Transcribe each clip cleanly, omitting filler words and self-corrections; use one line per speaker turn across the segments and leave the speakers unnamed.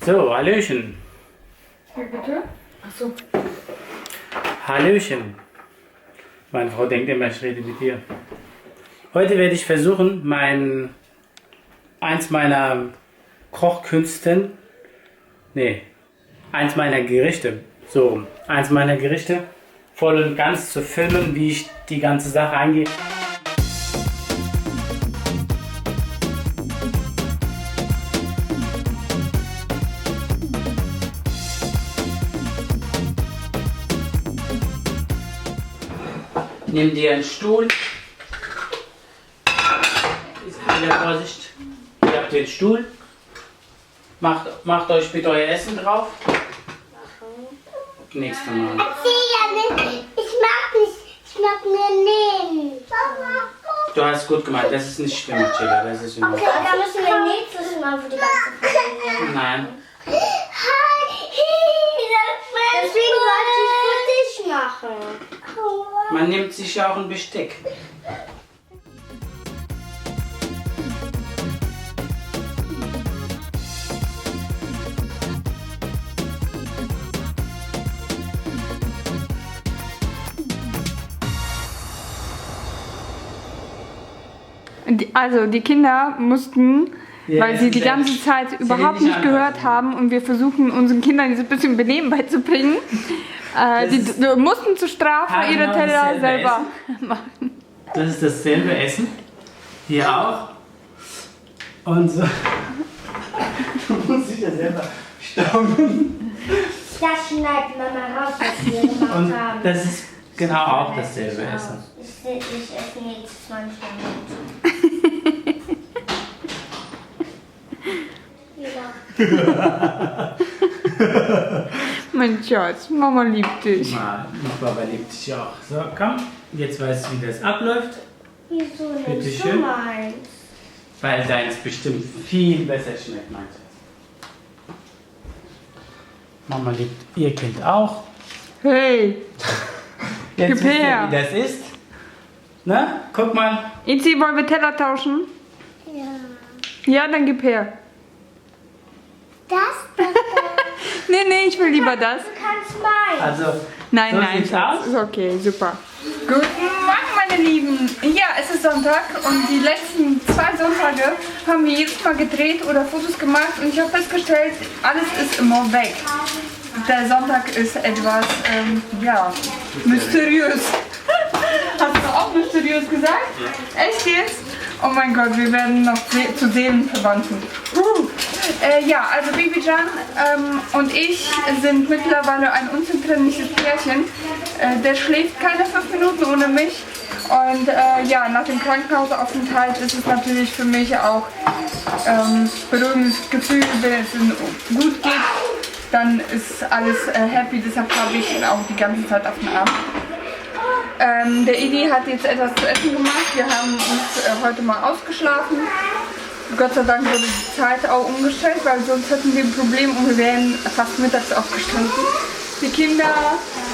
So, Hallöchen.
Wie bitte? Achso.
Hallöchen. Meine Frau denkt immer, ich rede mit dir. Heute werde ich versuchen, eins meiner Kochkünsten, eins meiner Gerichte, voll und ganz zu filmen, wie ich die ganze Sache angehe. Nimm dir einen Stuhl. Wieder Vorsicht. Ihr habt den Stuhl. Macht euch bitte euer Essen drauf. Nächstes Mal.
Ich mag mir nicht.
Du hast gut gemacht. Das ist nicht schlimm, Chilla. Das ist in Ordnung.
Okay, dann müssen wir nächstes Mal für die ganze Familie.
Nein.
Deswegen wollte ich für dich machen.
Man nimmt sich ja auch ein Besteck.
Also die Kinder mussten,
Ja,
weil sie die ganze Zeit überhaupt
nicht
nicht gehört
anpassen.
haben und wir versuchen unseren Kindern dieses bisschen Benehmen beizubringen, die mussten zur Strafe
Haben
ihre
wir
Teller
dasselbe
selber machen.
Das ist dasselbe Essen. Hier auch. Und so. Du musst dich ja selber staunen.
Das schneidet Mama raus, was wir gemacht
Und
haben.
das ist genau auch dasselbe Essen.
Ich esse nächstes Mal nicht mehr mit. Ja.
Mein Schatz, Mama liebt dich.
Mal, Papa liebt dich auch. So, komm. Jetzt weißt du, wie das abläuft.
Wieso nicht?
Bitte
So
schön.
meins.
Weil deins bestimmt viel besser schmeckt, mein Schatz. Mama liebt ihr Kind auch.
Hey,
Jetzt
Gib
wisst ihr,
her.
wie das ist. Na, guck mal.
Itzi, wollen wir Teller tauschen?
Ja.
Ja, dann gib her.
Das?
Nee, ich will lieber das.
Du kannst meins.
Also,
Nein,
so
nein,
sieht's
Schatz.
aus.
Ist okay, super. Guten Morgen, meine Lieben. Ja, es ist Sonntag und die letzten 2 Sonntage haben wir jedes Mal gedreht oder Fotos gemacht und ich habe festgestellt, alles ist immer weg. Der Sonntag ist etwas, mysteriös. Hast du auch mysteriös gesagt? Ja. Echt jetzt? Oh mein Gott, wir werden noch zu Seelenverwandten. Ja, also Baby Can und ich sind mittlerweile ein unzertrennliches Pärchen. Der schläft keine 5 Minuten ohne mich. Und nach dem Krankenhausaufenthalt ist es natürlich für mich auch beruhigendes Gefühl, wenn es ihm gut geht, dann ist alles happy. Deshalb habe ich ihn auch die ganze Zeit auf dem Arm. Der Idi hat jetzt etwas zu essen gemacht. Wir haben uns heute mal ausgeschlafen. Gott sei Dank wurde die Zeit auch umgestellt, weil sonst hätten wir ein Problem und wir wären fast mittags aufgestanden. Die Kinder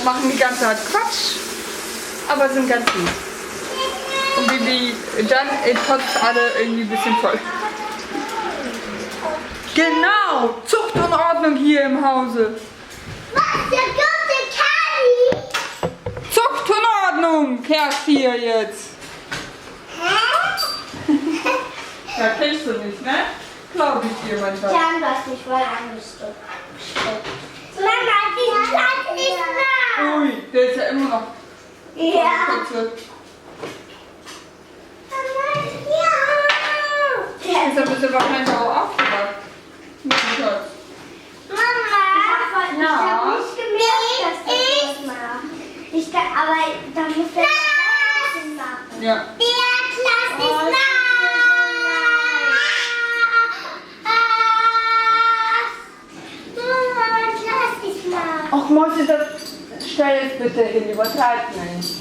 machen die ganze Zeit Quatsch, aber sind ganz lieb. Und Baby Can kotzt alle irgendwie ein bisschen voll. Genau, Zucht und Ordnung hier im Hause.
Was? Der gute Kali?
Zucht und Ordnung herrscht hier jetzt. Ja, kennst du nicht, ne? Glaub ich dir, mein Schatz.
Jan, du hast mich voll angesteckt. Mama, die Platz ist nah.
Ui, der ist ja immer noch.
Ja.
Spitze.
Ja.
Deshalb bist du wahrscheinlich auch aufgewacht. Mein Schatz.
Mama, ich
Ja.
hab nicht gemerkt, dass das machst. Aber da muss der Klasse machen.
Ja.
Der Klasse ist nah. Mama, Klasse ist nah.
Ach, Mäuse, das stell es bitte hin, übertreib nicht.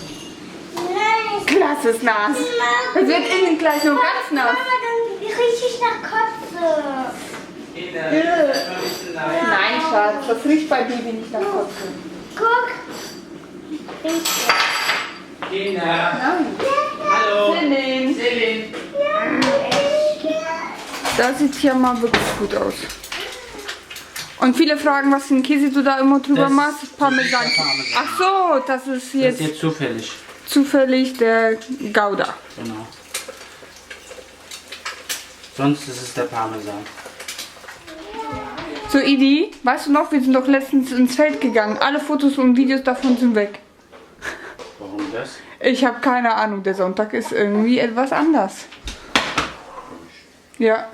Nein.
Klass ist nass. Es wird innen gleich nur ganz nass.
Mama, dann rieche ich nach Kotze.
Nein, Schatz, das riecht bei Baby nicht nach Kotze.
Guck. Riecht
Kinder.
Nein.
Hallo.
Celine.
Celine.
Das sieht hier mal wirklich gut aus. Und viele fragen, was für einen Käse du da immer drüber
Das
machst.
ist
Parmesan.
der Parmesan.
Ach so, das ist
Das
jetzt
ist jetzt zufällig.
zufällig der Gouda.
Genau. Sonst ist es der Parmesan.
So, Idi, weißt du noch, wir sind doch letztens ins Feld gegangen. Alle Fotos und Videos davon sind weg.
Warum das?
Ich habe keine Ahnung, der Sonntag ist irgendwie etwas anders. Ja.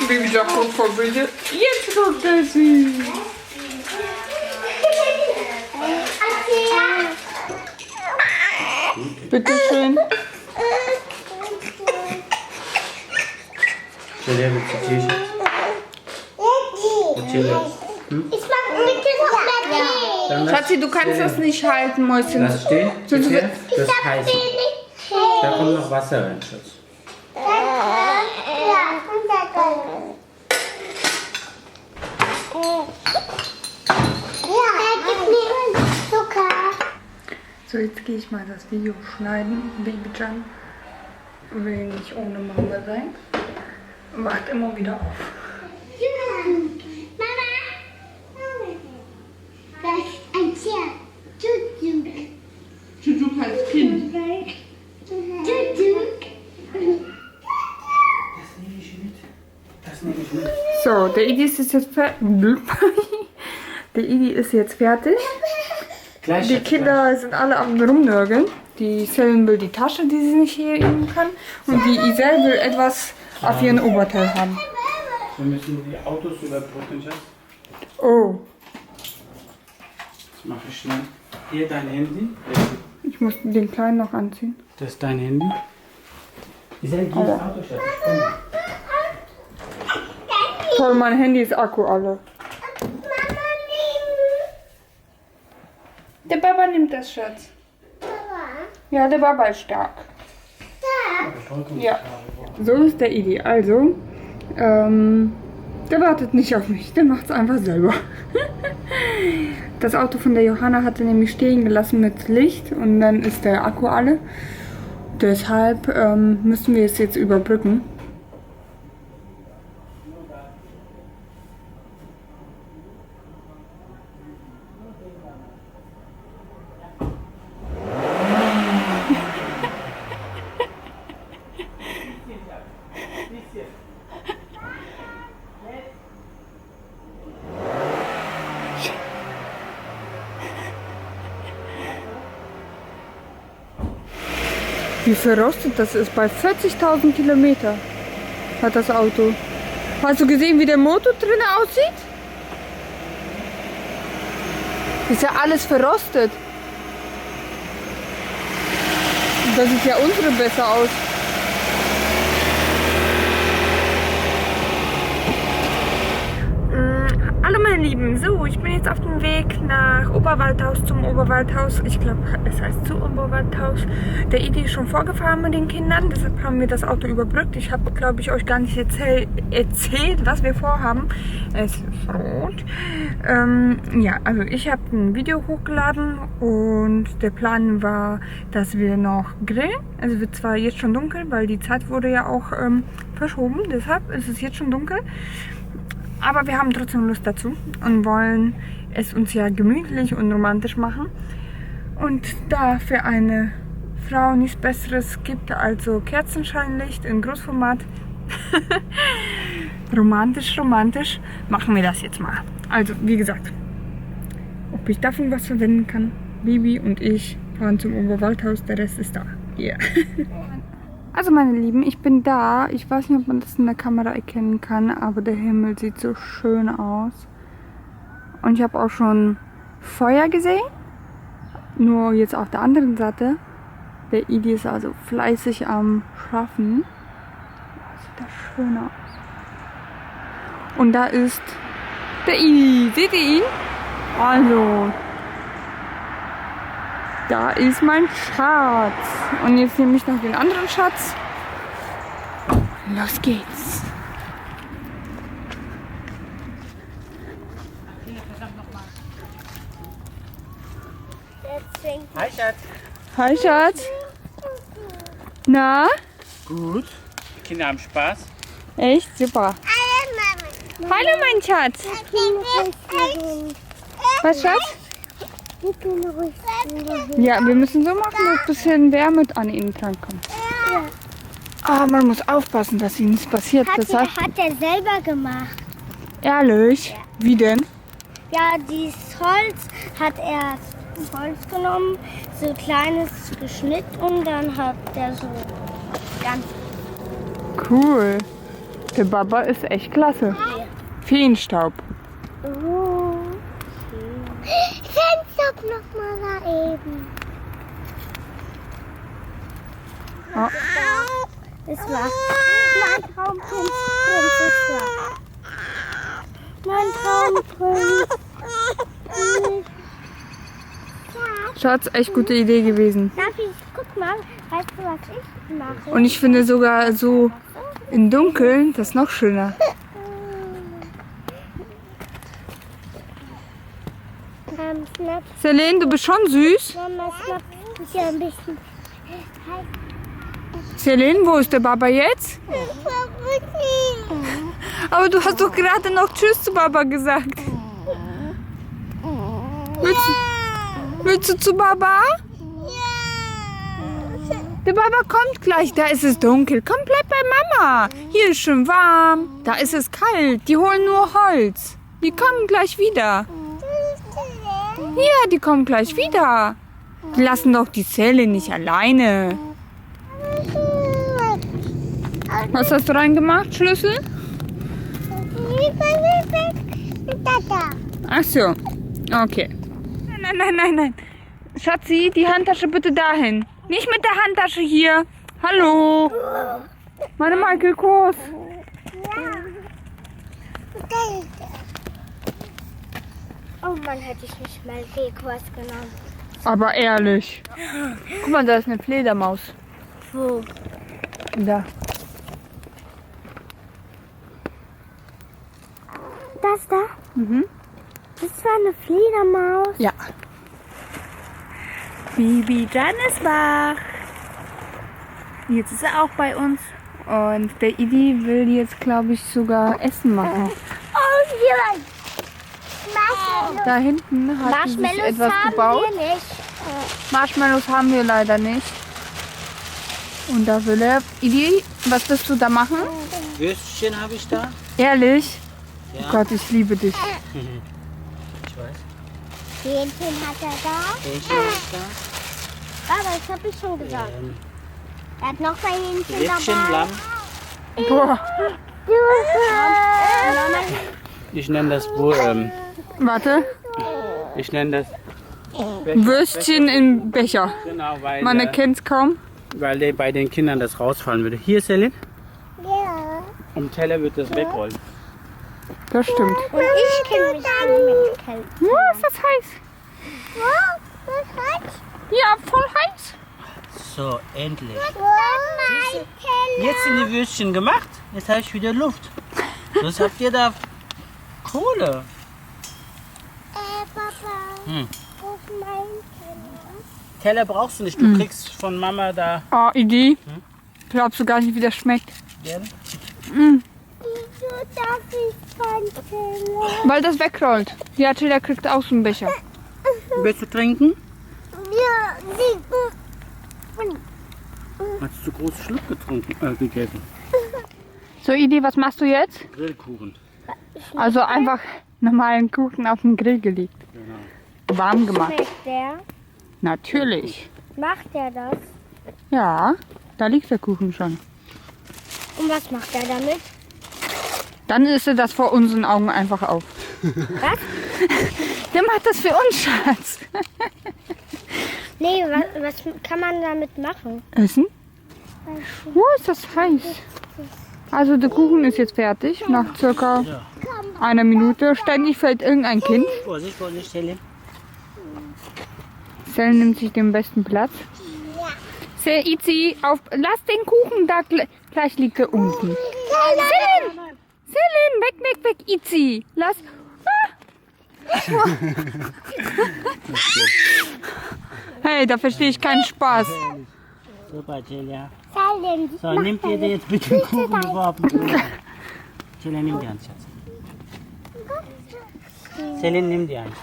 Baby sagt schon vorbildet. Jetzt guckt er sie. Bitte schön.
Der wird zitiert.
Ich mag bitte noch mehr Tee.
Dann
Schatzi, du kannst das nicht halten, Mäuschen.
Lass stehen.
Sonst
Hier.
wird-
Das ist heiß.
Tee nicht
Da kommt noch Wasser rein, Schatz.
Ja, und da drin. Ja, gib mir Zucker.
So, jetzt gehe ich mal das Video schneiden. Baby Jan will nicht ohne Mama sein. Wacht immer wieder auf.
Mama. Das ist ein Tier. Tutu.
Juju als Kind.
Tutu.
Das nehme ich mit.
So, der Idi ist jetzt fertig. Der Idi ist jetzt fertig.
Gleich,
Die
Schatz,
Kinder sind alle am Rumnörgeln. Die Selin will die Tasche, die sie nicht hier eben kann. Und die Isel will etwas auf ihren Oberteil haben.
gleich. Wir müssen die Autos überbrücken, Schatz.
Oh,
Das mache ich schnell. Hier dein Handy.
ich muss den Kleinen noch anziehen.
Das ist dein Handy. Isel, geh ins Auto, Schatz. Komm mal.
Toll, mein Handy ist Akku alle. Der Baba nimmt das, Schatz. Ja, der Baba ist stark. Ja, so ist der Idi. Also, der wartet nicht auf mich, der macht es einfach selber. Das Auto von der Johanna hatte nämlich stehen gelassen mit Licht und dann ist der Akku alle. Deshalb müssen wir es jetzt überbrücken. Wie verrostet das ist. Bei 40.000 Kilometer hat das Auto. Hast du gesehen, wie der Motor drin aussieht? Ist ja alles verrostet. Da sieht ja unsere besser aus. Hallo meine Lieben, so ich bin jetzt auf dem Weg nach Oberwaldhaus zum Oberwaldhaus. Ich glaube, es heißt zu Oberwaldhaus. Der Idi ist schon vorgefahren mit den Kindern, deshalb haben wir das Auto überbrückt. Ich habe, glaube ich, euch gar nicht erzählt, was wir vorhaben. Es ist rot. Ja, also ich habe ein Video hochgeladen und der Plan war, dass wir noch grillen. Also wird zwar jetzt schon dunkel, weil die Zeit wurde ja auch verschoben, deshalb ist es jetzt schon dunkel. Aber wir haben trotzdem Lust dazu und wollen es uns ja gemütlich und romantisch machen. Und da für eine Frau nichts Besseres gibt, also Kerzenscheinlicht in Großformat, romantisch, machen wir das jetzt mal. Also, wie gesagt, ob ich davon was verwenden kann, Bibi und ich fahren zum Oberwaldhaus, der Rest ist da. Yeah. Also meine Lieben, ich bin da. Ich weiß nicht, ob man das in der Kamera erkennen kann, aber der Himmel sieht so schön aus. Und ich habe auch schon Feuer gesehen. Nur jetzt auf der anderen Seite. Der Idi ist also fleißig am Schaffen. Sieht das schön aus. Und da ist der Idi. Seht ihr ihn? Also, da ist mein Schatz. Und jetzt nehme ich noch den anderen Schatz. Los geht's.
Hi, Schatz.
Hi Schatz. Na?
Gut. Die Kinder haben Spaß.
Echt? Super. Hallo, mein Schatz. Was, Schatz? Ja, wir müssen so machen, dass ein bisschen Wärme an ihn drankommt. Ah, man muss aufpassen, dass ihm nichts passiert.
Hat er selber gemacht.
Ehrlich? Wie denn?
Ja, dieses Holz hat er Holz genommen, so kleines geschnitten und dann hat er so ganz.
Cool. Der Baba ist echt klasse. Feenstaub.
Fenster noch mal da eben.
Oh.
Das war mein Traumprinz. Mein Traumprinz.
Schatz, echt gute Idee gewesen.
Darf ich, guck mal, weißt du, was ich mache?
Und ich finde sogar so im Dunkeln das noch schöner.
Snap,
Selene, du bist schon süß.
Mama, Snap, ist ja ein bisschen.
Selene, wo ist der Baba jetzt? Aber du hast doch gerade noch Tschüss zu Baba gesagt. Willst du zu Baba? Der Baba kommt gleich. Da ist es dunkel. Komm, bleib bei Mama. Hier ist schön warm. Da ist es kalt. Die holen nur Holz. Die kommen gleich wieder. Ja, die kommen gleich wieder. Die lassen doch die Zelle nicht alleine. Was hast du reingemacht? Schlüssel? Ach so. Okay. Nein. Schatzi, die Handtasche bitte dahin. Nicht mit der Handtasche hier. Hallo. Meine Michael Kurs.
Oh Mann, hätte ich nicht mal Kurs genommen.
Aber ehrlich. Guck mal, da ist eine Fledermaus.
Wo?
Da.
Das da?
Mhm.
Das war eine Fledermaus.
Ja.
Bibi Jan ist wach. Jetzt ist er auch bei uns.
Und der Idi will jetzt, glaube ich, sogar Essen machen.
Oh, hier. Marshmallows.
Da hinten hat sie sich
Marshmallows
etwas
haben
gebaut.
wir nicht.
Marshmallows haben wir leider nicht. Und da will er... Idi, was wirst du da machen?
Würstchen habe ich da.
Ehrlich?
Ja.
Oh Gott, ich liebe dich.
Ich weiß.
Hähnchen hat er da.
Hähnchen habe ich da.
Aber das habe ich schon gesagt. Er hat noch ein Hähnchen
Rippchen,
dabei.
Lamm.
Boah.
Ich nenne das
Warte.
Ich nenne das
Würstchen im Becher.
genau, weil,
Man erkennt es kaum.
weil bei den Kindern das rausfallen würde. Hier, Selin,
Ja.
am Teller wird das wegrollen.
Das stimmt.
Und ich kenne mich an mit Kälte.
Oh, ist das heiß.
Wow, das heißt,
Ja, voll heiß.
So, endlich.
mein Teller.
Jetzt sind die Würstchen gemacht. Jetzt habe ich wieder Luft. Was habt ihr da? Kohle.
Papa,
Hm.
wo ist mein Teller?
Teller brauchst du nicht. Du kriegst von Mama da.
Oh, Idi. Glaubst du gar nicht, wie das schmeckt?
Gern.
Wieso darf ich keinen Teller?
Weil das wegrollt. Ja, Tilda kriegt auch so einen Becher.
Willst du trinken?
Ja,
Hast du zu großen Schluck gegessen?
So, Idi, was machst du jetzt?
Grillkuchen.
Also einfach normalen Kuchen auf den Grill gelegt.
Genau.
Warm gemacht.
schmeckt der?
Natürlich.
Macht er das?
Ja, da liegt der Kuchen schon.
Und was macht er damit?
Dann isst er das vor unseren Augen einfach auf.
Was?
Der macht das für uns, Schatz.
Nee, was kann man damit machen?
Essen? Oh, ist das heiß. Also der Kuchen ist jetzt fertig. Nach circa einer Minute. Ständig fällt irgendein Kind.
Vorsicht, Vorsicht, Selin.
Sel nimmt sich den besten Platz. Sel, Izi, lass den Kuchen da, gleich liegt er unten. Selin! Selin, weg, Izi. Lass. Hey, da verstehe ich keinen Spaß.
Super, Celia.
Salim,
So, nimmt ihr dir jetzt bitte den Kuchen überhaupt? Celia, nimm die Hand, Schatz. Celine, nimm die eins.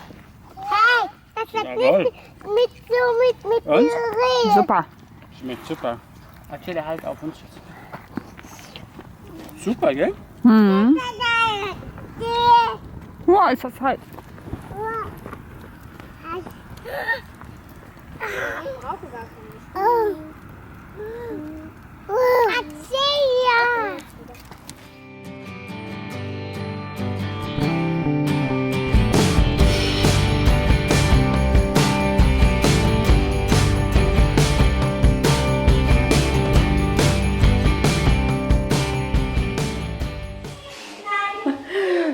Hey, das hat
Jawohl.
mit
Und?
Püree.
Super.
Schmeckt super. Erzähl halt auf uns. Super, gell?
Mhm. Wow, ist das heiß.
Erzähl ja.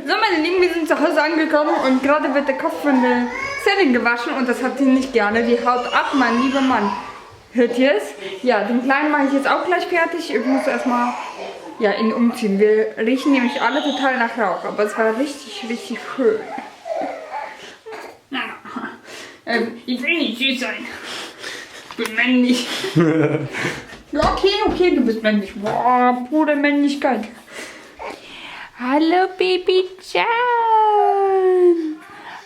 So, meine Lieben, wir sind zu Hause angekommen und gerade wird der Kopf von der Celine gewaschen und das hat sie nicht gerne. Die haut ab, mein lieber Mann. Hört ihr es? Ja, den Kleinen mache ich jetzt auch gleich fertig. Ich muss erstmal ihn umziehen. Wir riechen nämlich alle total nach Rauch, aber es war richtig, richtig schön. Ich will nicht süß sein. Ich bin männlich. Ja, okay, du bist männlich. Boah, pure Männlichkeit. Hallo Baby John.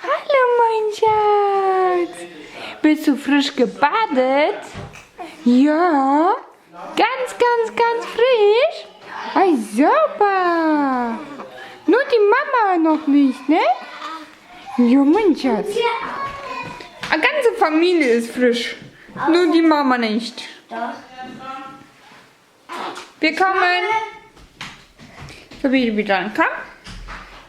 Hallo mein Schatz. Bist du frisch gebadet? Ja. Ganz frisch. Ay, super. Nur die Mama noch nicht, ne? Ja, mein Schatz. Die ganze Familie ist frisch. Nur die Mama nicht. Wir kommen. So, Baby John, komm.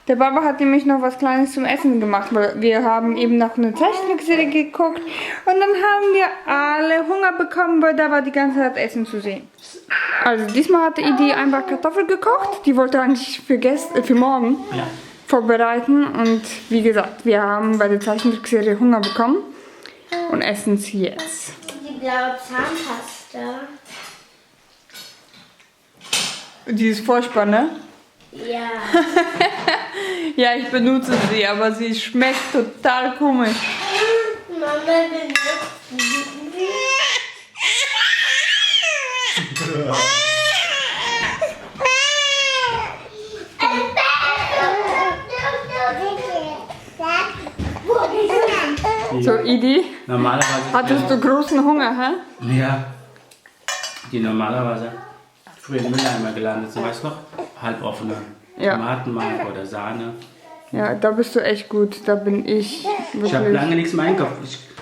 Der Papa hat nämlich noch was Kleines zum Essen gemacht, weil wir haben eben noch eine Zeichentrickserie geguckt und dann haben wir alle Hunger bekommen, weil da war die ganze Zeit Essen zu sehen. Also diesmal hatte Idee einfach Kartoffeln gekocht, die wollte eigentlich für morgen vorbereiten und wie gesagt, wir haben bei der Zeichentrickserie Hunger bekommen und essen sie jetzt.
Die blaue Zahnpasta.
Die ist furchtbar, ne?
Ja.
Ja, ich benutze sie, aber sie schmeckt total komisch.
Mama benutzt
So, Idi,
Normalerweise.
hattest du großen Hunger, hä?
Ja. Die normalerweise früher im Mülleimer gelandet sind, weißt du noch? Halboffene.
Ja.
Tomatenmark oder Sahne.
Ja, da bist du echt gut. Da bin ich
Ich habe
wirklich.
lange nichts mehr einkauft.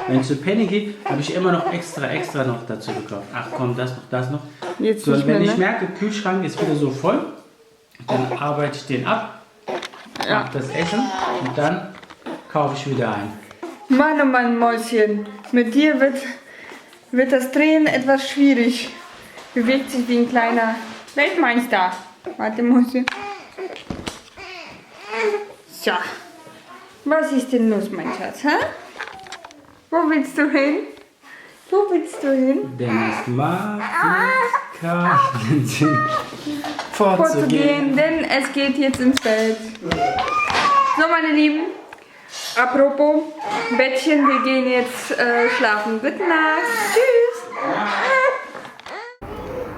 Wenn es zu Penny geht, habe ich immer noch extra noch dazu gekauft. Ach komm, das noch.
Jetzt
So,
nicht
und wenn
mehr,
ich
ne?
merke, Kühlschrank ist wieder so voll, dann arbeite ich den ab, mache das Essen und dann kaufe ich wieder ein.
Mann, oh Mann, Mäuschen. Mit dir wird das Drehen etwas schwierig. Bewegt sich wie ein kleiner Weltmeister. Warte, Mäuschen. So. Was ist denn los, mein Schatz, hä? Wo willst du hin? Wo willst du hin?
Denn es mag keinen Sinn, vorzugehen.
Vorzugehen, denn es geht jetzt ins Bett. So, meine Lieben. Apropos Bettchen, wir gehen jetzt schlafen. Gute Nacht. Tschüss.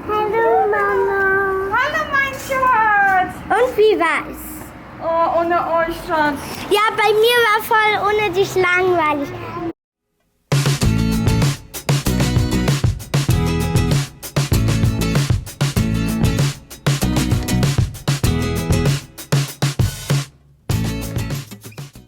Hallo Mama.
Hallo, mein Schatz.
Und wie war's?
Oh, ohne euch, Schatz.
Ja, bei mir war voll ohne dich langweilig.